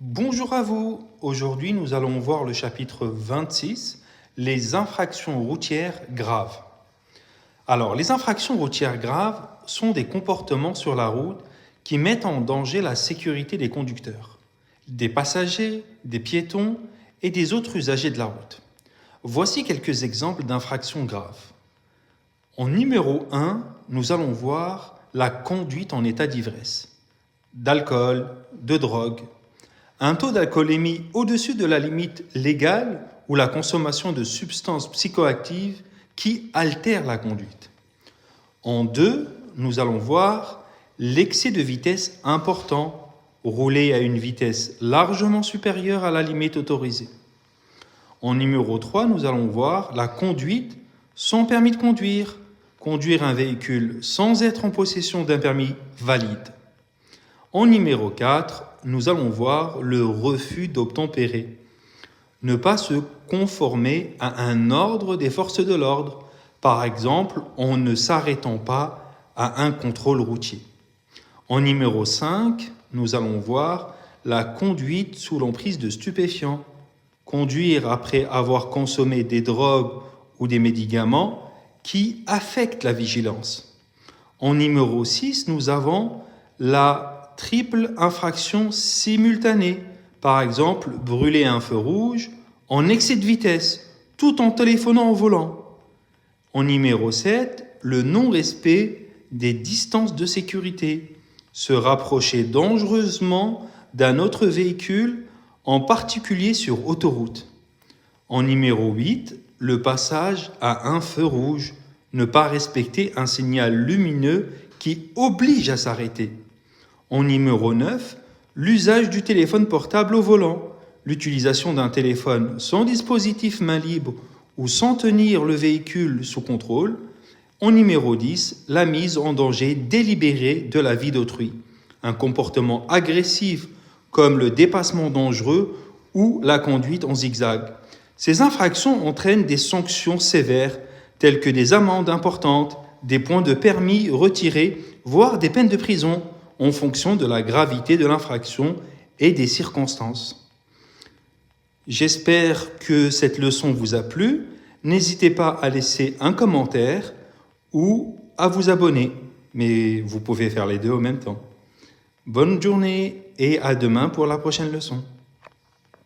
Bonjour à vous. Aujourd'hui, nous allons voir le chapitre 26, les infractions routières graves. Alors, les infractions routières graves sont des comportements sur la route qui mettent en danger la sécurité des conducteurs, des passagers, des piétons et des autres usagers de la route. Voici quelques exemples d'infractions graves. En numéro 1, nous allons voir la conduite en état d'ivresse, d'alcool, de drogue. Un taux d'alcoolémie au-dessus de la limite légale ou la consommation de substances psychoactives qui altèrent la conduite. En 2, nous allons voir l'excès de vitesse important, rouler à une vitesse largement supérieure à la limite autorisée. En numéro 3, nous allons voir la conduite sans permis de conduire, conduire un véhicule sans être en possession d'un permis valide. En numéro 4, nous allons voir le refus d'obtempérer. Ne pas se conformer à un ordre des forces de l'ordre, par exemple en ne s'arrêtant pas à un contrôle routier. En numéro 5, nous allons voir la conduite sous l'emprise de stupéfiants. Conduire après avoir consommé des drogues ou des médicaments qui affectent la vigilance. En numéro 6, nous avons la triple infraction simultanée. Par exemple, brûler un feu rouge en excès de vitesse, tout en téléphonant au volant. En numéro 7, le non-respect des distances de sécurité. Se rapprocher dangereusement d'un autre véhicule, en particulier sur autoroute. En numéro 8, le passage à un feu rouge. Ne pas respecter un signal lumineux qui oblige à s'arrêter. En numéro 9, l'usage du téléphone portable au volant. L'utilisation d'un téléphone sans dispositif main libre ou sans tenir le véhicule sous contrôle. En numéro 10, la mise en danger délibérée de la vie d'autrui. Un comportement agressif comme le dépassement dangereux ou la conduite en zigzag. Ces infractions entraînent des sanctions sévères telles que des amendes importantes, des points de permis retirés, voire des peines de prison en fonction de la gravité de l'infraction et des circonstances. J'espère que cette leçon vous a plu. N'hésitez pas à laisser un commentaire ou à vous abonner, mais vous pouvez faire les deux en même temps. Bonne journée et à demain pour la prochaine leçon.